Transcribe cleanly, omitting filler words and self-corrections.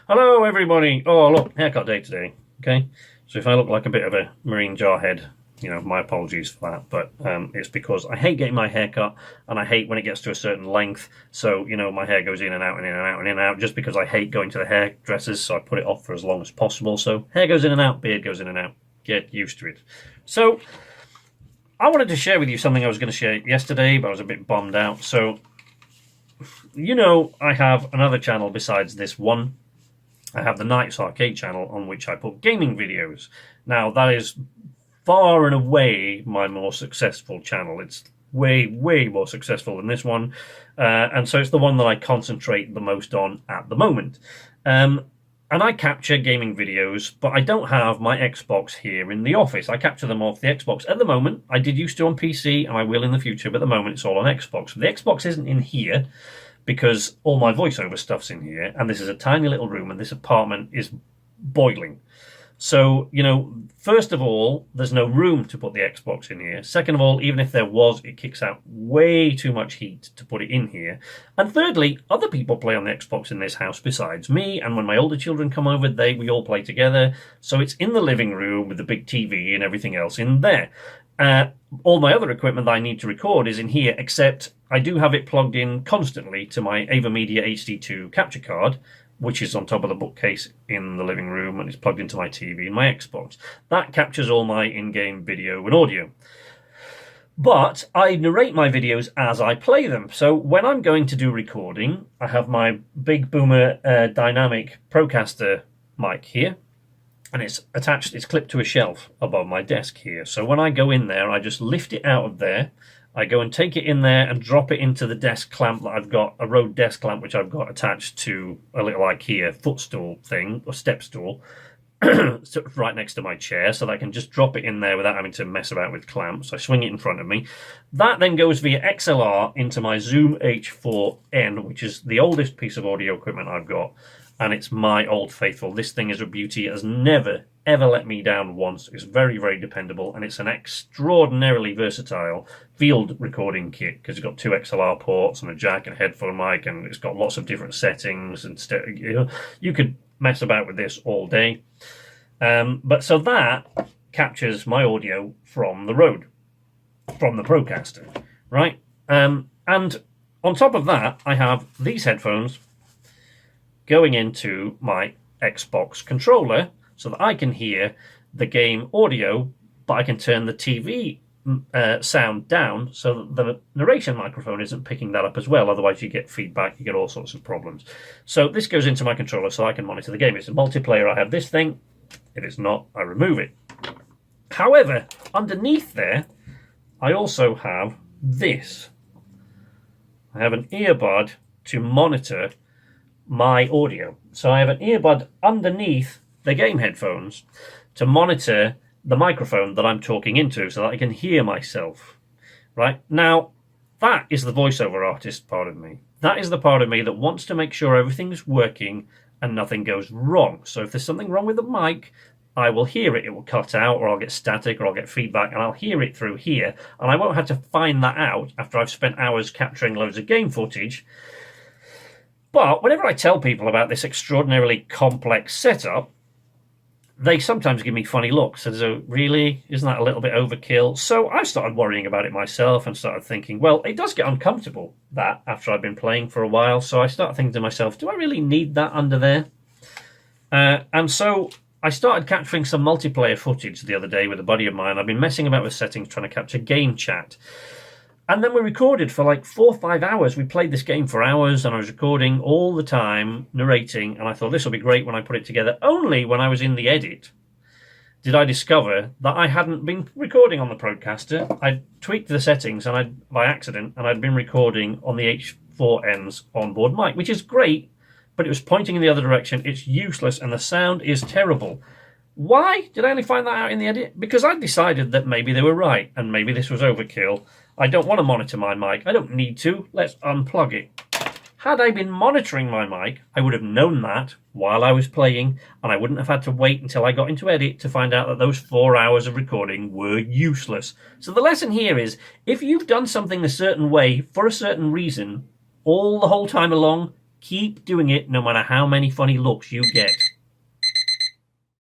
Hello, everybody. Oh, look, haircut day today. Okay, so if I look like a bit of a marine jarhead, my apologies for that. But it's because I hate getting my hair cut, and I hate when it gets to a certain length. So my hair goes in and out and in and out and in and out, just because I hate going to the hairdressers. So I put it off for as long as possible. So hair goes in and out, beard goes in and out. Get used to it. So I wanted to share with you something I was going to share yesterday, but I was a bit bummed out. So I have another channel besides this one. I have the Nights Arcade channel on which I put gaming videos. Now, that is far and away my more successful channel. It's way, way more successful than this one. And so it's the one that I concentrate the most on at the moment. And I capture gaming videos, but I don't have my Xbox here in the office. I capture them off the Xbox at the moment. I did used to on PC, and I will in the future, but at the moment it's all on Xbox. The Xbox isn't in here, because all my voiceover stuff's in here, and this is a tiny little room, and this apartment is boiling. So, first of all, there's no room to put the Xbox in here. Second of all, even if there was, it kicks out way too much heat to put it in here. And thirdly, other people play on the Xbox in this house besides me, and when my older children come over, we all play together. So it's in the living room with the big TV and everything else in there. All my other equipment that I need to record is in here, except I do have it plugged in constantly to my AverMedia HD2 capture card, which is on top of the bookcase in the living room, and it's plugged into my TV and my Xbox. That captures all my in-game video and audio. But I narrate my videos as I play them. So when I'm going to do recording, I have my big boomer dynamic Procaster mic here. And it's clipped to a shelf above my desk here. So when I go in there, I just lift it out of there. I go and take it in there and drop it into the desk clamp that I've got, a Rode desk clamp, which I've got attached to a little IKEA footstool thing, or step stool, right next to my chair, so that I can just drop it in there without having to mess about with clamps. I swing it in front of me. That then goes via XLR into my Zoom H4n, which is the oldest piece of audio equipment I've got. And it's my old faithful. This thing is a beauty. It has never, ever let me down once. It's very, very dependable, and it's an extraordinarily versatile field recording kit, because it's got 2 XLR ports and a jack and a headphone mic, and it's got lots of different settings. And you could mess about with this all day. But so that captures my audio from the Rode, from the Procaster, right? And on top of that, I have these headphones going into my Xbox controller so that I can hear the game audio, but I can turn the TV sound down so that the narration microphone isn't picking that up as well. Otherwise you get feedback, you get all sorts of problems. So this goes into my controller so I can monitor the game. It's a multiplayer. I have this thing. If it's not, I remove it. However, underneath there, I also have this. I have an earbud to monitor my audio. So I have an earbud underneath the game headphones to monitor the microphone that I'm talking into so that I can hear myself. Right? Now, that is the voiceover artist part of me. That is the part of me that wants to make sure everything's working and nothing goes wrong. So if there's something wrong with the mic, I will hear it. It will cut out, or I'll get static, or I'll get feedback, and I'll hear it through here. And I won't have to find that out after I've spent hours capturing loads of game footage. But whenever I tell people about this extraordinarily complex setup, they sometimes give me funny looks. And so, really? Isn't that a little bit overkill? So I started worrying about it myself and started thinking, well, it does get uncomfortable, that, after I've been playing for a while. So I started thinking to myself, do I really need that under there? And so I started capturing some multiplayer footage the other day with a buddy of mine. I've been messing about with settings trying to capture game chat. And then we recorded for like 4 or 5 hours. We played this game for hours, and I was recording all the time, narrating, and I thought this will be great when I put it together. Only when I was in the edit did I discover that I hadn't been recording on the Procaster. I tweaked the settings by accident, and I'd been recording on the H4n's onboard mic, which is great, but it was pointing in the other direction. It's useless, and the sound is terrible. Why did I only find that out in the edit? Because I decided that maybe they were right, and maybe this was overkill. I don't want to monitor my mic. I don't need to. Let's unplug it. Had I been monitoring my mic, I would have known that while I was playing, and I wouldn't have had to wait until I got into edit to find out that those 4 hours of recording were useless. So the lesson here is, if you've done something a certain way for a certain reason, all the whole time along, Keep doing it no matter how many funny looks you get.